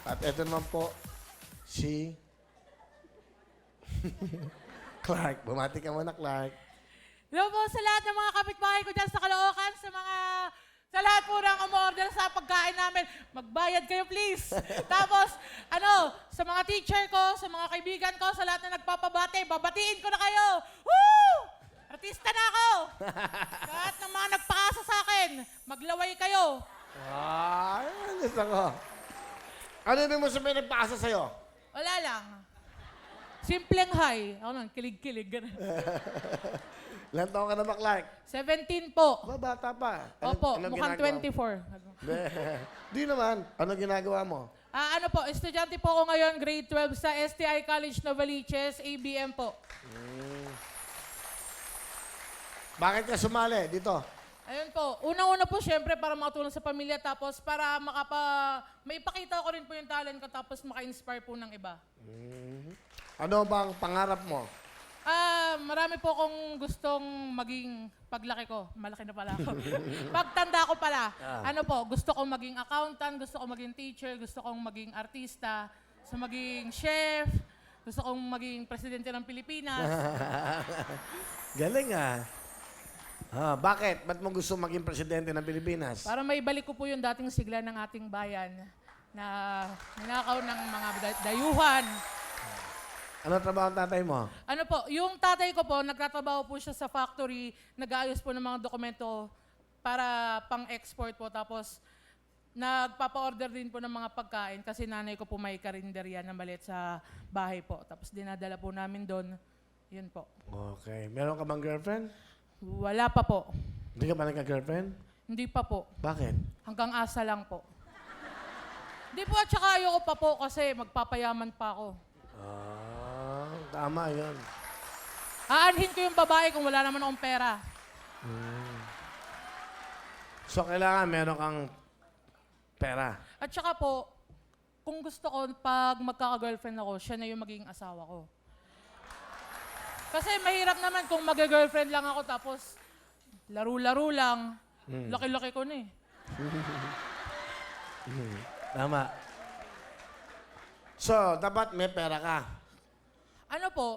At ito naman po, si Clark. Bumati ka muna, Clark. Hello po sa lahat ng mga kapitbahay ko dyan sa Caloocan, sa lahat po ng umorder sa pagkain namin. Magbayad kayo, please. Tapos, sa mga teacher ko, sa mga kaibigan ko, sa lahat na nagpapabate, babatiin ko na kayo. Woo! Artista na ako. Lahat ng mga nagpakasa sa akin, maglaway kayo. Ay, gusto ko. Ano yung mo sabihin nagpasa sa'yo? Wala lang. Simpleng hi. Ako lang, kilig-kilig. Ganun. Ilan taon ka na ba, Clark? 17 po. Ba, bata pa. Opo, anong mukhang ginagawa 24. Di naman. Anong ginagawa mo? Estudyante po ako ngayon, grade 12 sa STI College Novaliches, ABM po. Bakit ka sumali dito? Ayun po. Unang-una po, syempre, para makatulong sa pamilya, tapos para maipakita ko rin po yung talent ko, tapos maka-inspire po ng iba. Ano bang pangarap mo? Marami po akong gustong maging paglaki ko. Malaki na pala ako. Pagtanda ko pala. Gusto kong maging accountant, gusto kong maging teacher, gusto kong maging artista, gusto maging chef, gusto kong maging presidente ng Pilipinas. Galing bakit? Ba't mo gusto maging presidente ng Pilipinas? Para maibalik ko po yung dating sigla ng ating bayan na ninakaw ng mga dayuhan. Ano trabaho ang tatay mo? Yung tatay ko po, nagtatrabaho po siya sa factory, nag-aayos po ng mga dokumento para pang-export po. Tapos, nagpapa-order din po ng mga pagkain kasi nanay ko po may karinderya na maliit sa bahay po. Tapos, dinadala po namin doon. Yun po. Okay. Meron ka bang girlfriend? Wala pa po. Hindi ka ba nagka-girlfriend? Hindi pa po. Bakit? Hanggang asa lang po. Hindi po at saka ayoko pa po kasi magpapayaman pa ako. Tama yun. Aanhin ko yung babae kung wala naman akong pera. So, kailangan meron kang pera. At saka po, kung gusto ko, pag magkaka-girlfriend ako, siya na yung magiging asawa ko. Kasi mahirap naman kung mag-girlfriend lang ako tapos laro-laro lang. Laki-laki ko na eh. Tama. So, dapat may pera ka.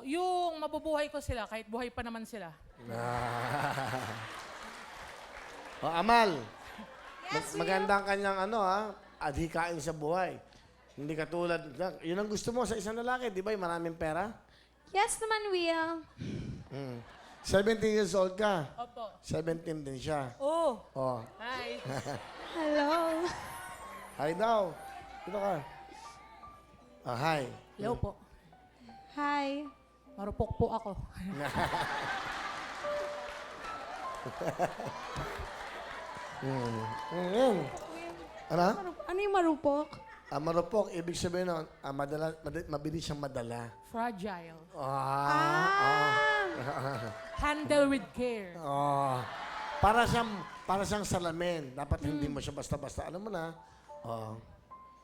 Yung mabubuhay ko sila kahit buhay pa naman sila. Amal. Magandang kanyang adhikain sa buhay. Hindi katulad, yun ang gusto mo sa isang lalaki, di ba? Yung maraming pera? Yes naman, Will. 17 years old ka. Opo. 17 din siya. Oh. Oh. Hi. Hello. Hi daw. Dito ka. Hi. Hello po. Hi. Marupok po ako. Ano? Ano yung marupok? Marupok, ibig sabihin nun, mabilis siyang madala. Fragile. Handle with care. Para siyang salamin. Dapat hindi mo siya basta-basta. Alam mo na.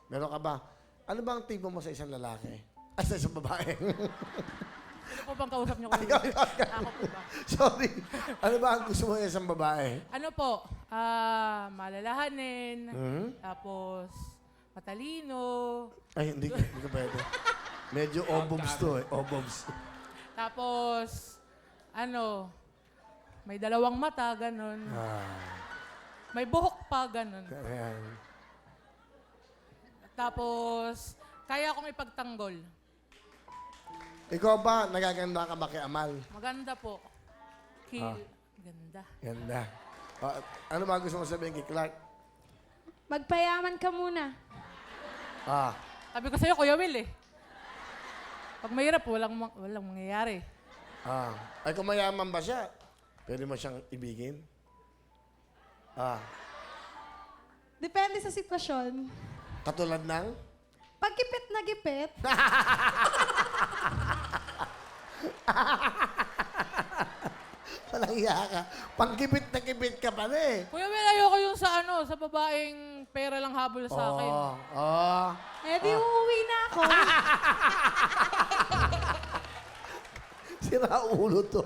Meron ka ba? Ano ba ang tipo mo sa isang lalaki? Sa isang babae? Sino po bang kausap niyo ko? Ako po ba? Sorry. Ano ba ang gusto mo sa isang babae? Malalahanin. Tapos, matalino. Ay, hindi ka pwede. Medyo obobs to eh. Obobs. Tapos, may dalawang mata, ganun. May buhok pa, ganun. Ayan. Tapos, kaya akong ipagtanggol. Ikaw ba, nagaganda ka ba kay Amal? Maganda po. Ganda. Ganda. Ano ba gusto mo sabihin kay Clark? Magpayaman ka muna. Sabi ko sa'yo, Kuya Will eh. Pag mahirap, walang mangyayari. Ay, kung mayaman ba siya, pwede mo siyang ibigin? Depende sa sitwasyon. Katulad ng? Pag-gipit na gipit, Walang iya ka. Pangkipit na kipit ka pala eh. Kuya Will, ayoko yung sa babaeng pera lang habol sa akin. di uuwi na ako. Sira ulo to.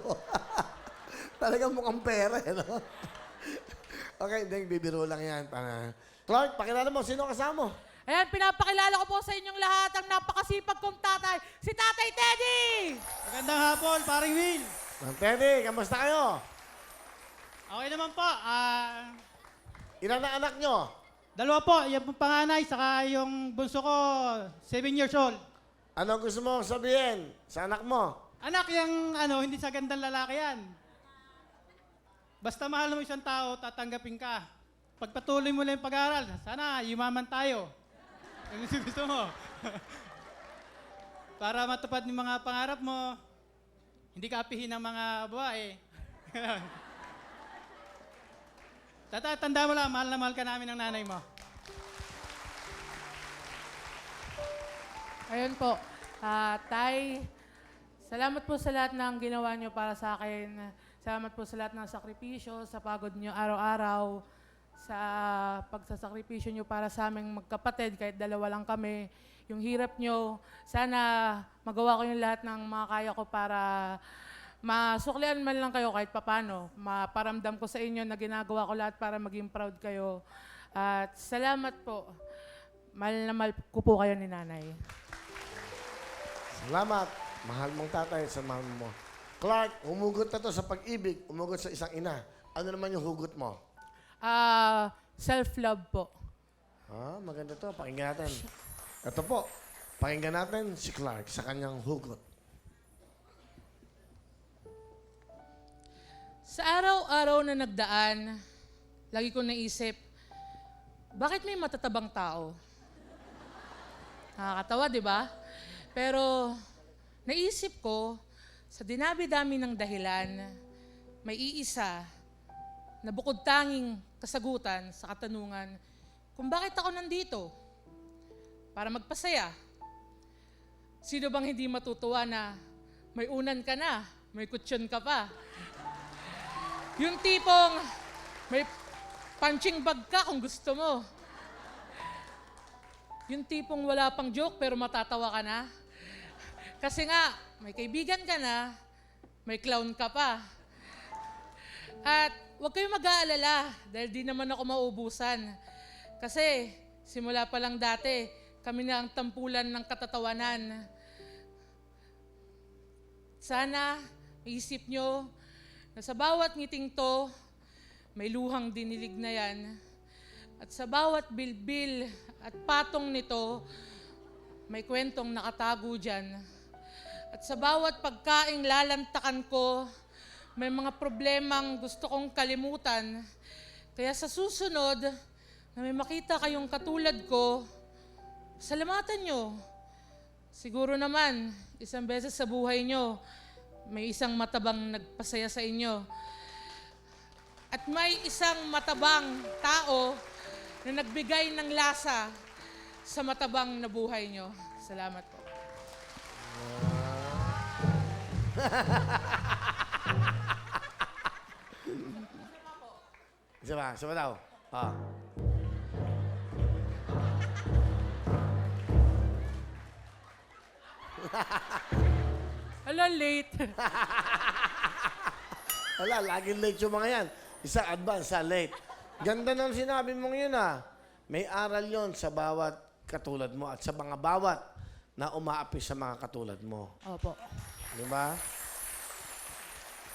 Talagang mukhang pera eh, no? Okay, hindi, bibiro lang yan. Clark, pakilala mo, sino kasama mo? Ayan, pinapakilala ko po sa inyong lahat ang napakasipag kong tatay, si Tatay Teddy! Magandang hapon, paring Will. Mang Teddy, kamusta kayo? Okay naman po. Ilan na anak nyo? Dalawa po, yung panganay, saka yung bunso ko, 7 years old. Ano gusto mo sabihin sa anak mo? Anak, yung hindi sa gandang lalaki yan. Basta mahal mo isang tao, tatanggapin ka. Pagpatuloy mo lang yung pag-aaral, sana yumaman tayo. Yung gusto mo. Para matupad yung mga pangarap mo, hindi ka apihin ng mga babae. Tanda mo lang, mahal na mahal ka namin ng nanay mo. Ayun po. Tay, salamat po sa lahat ng ginawa nyo para sa akin. Salamat po sa lahat ng sakripisyo, sa pagod nyo araw-araw, sa pagsasakripisyo nyo para sa aming magkapatid, kahit dalawa lang kami. Yung hirap nyo, sana magawa ko yung lahat ng mga kaya ko para masuklian man lang kayo kahit papano. Maparamdam ko sa inyo na ginagawa ko lahat para maging proud kayo. At salamat po. Mahal na mahal ko po kayo ni Nanay. Salamat. Mahal mong tatay sa mahal mo. Clark, humugot na to sa pag-ibig. Humugot sa isang ina. Ano naman yung hugot mo? Self-love po. Maganda to. Pakinggan natin. Ito po. Pakinggan natin si Clark sa kanyang hugot. Sa araw-araw na nagdaan, lagi ko naisip, bakit may matatabang tao? Nakakatawa, di ba? Pero naisip ko, sa dinabi-dami ng dahilan, may iisa na bukod tanging kasagutan sa katanungan kung bakit ako nandito. Para magpasaya. Sino bang hindi matutuwa na may unan ka na, may kutsyon ka pa? Yung tipong may punching bag ka kung gusto mo. Yung tipong wala pang joke pero matatawa ka na. Kasi nga, may kaibigan ka na, may clown ka pa. At huwag kayong mag-aalala dahil di naman ako maubusan. Kasi simula pa lang dati, kami na ang tampulan ng katatawanan. Sana isip nyo na sa bawat ngiting to, may luhang dinilig na yan. At sa bawat bilbil at patong nito, may kwentong nakatago dyan. At sa bawat pagkaing lalantakan ko, may mga problemang gusto kong kalimutan. Kaya sa susunod, na may makita kayong katulad ko, salamatan nyo. Siguro naman, isang beses sa buhay nyo, may isang matabang nagpasaya sa inyo. At may isang matabang tao na nagbigay ng lasa sa matabang na buhay nyo. Salamat po. Isa pa daw. Hello, late. Wala, laging late yung mga yan. Isa advance, isa late. Ganda ng sinabi mong yun May aral yon sa bawat katulad mo at sa mga bawat na umaapi sa mga katulad mo. Opo. Di ba?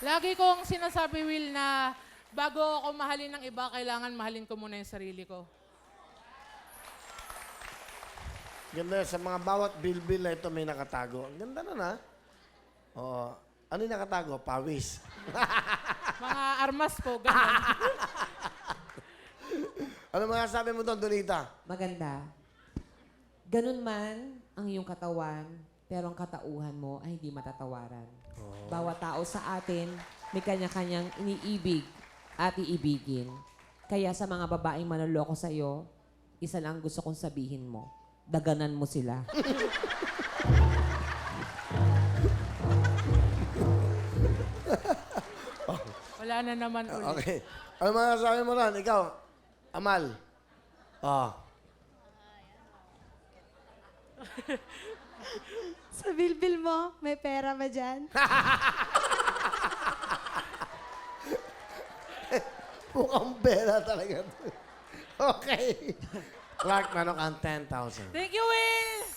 Lagi kong sinasabi, Will, na bago ako mahalin ng iba, kailangan mahalin ko muna yung sarili ko. Ganda sa mga bawat bilbil na ito may nakatago. Ang ganda na Oo. Ano yung nakatago? Pawis. Mga armas po, gano'n. Ano mga sabi mo doon, Donita? Maganda. Ganun man ang iyong katawan, pero ang katauhan mo ay hindi matatawaran. Bawat tao sa atin, may kanya-kanyang iniibig at iibigin. Kaya sa mga babaeng manloloko sa iyo, isa lang gusto kong sabihin mo, daganan mo sila. Wala na naman ulit. Okay. Ano mga sabi mo doon? Ikaw, Amal. Sa bilbil mo, may pera ba dyan? Mukhang pera talaga. Okay. Clark, meron kang 10,000. Thank you, Will!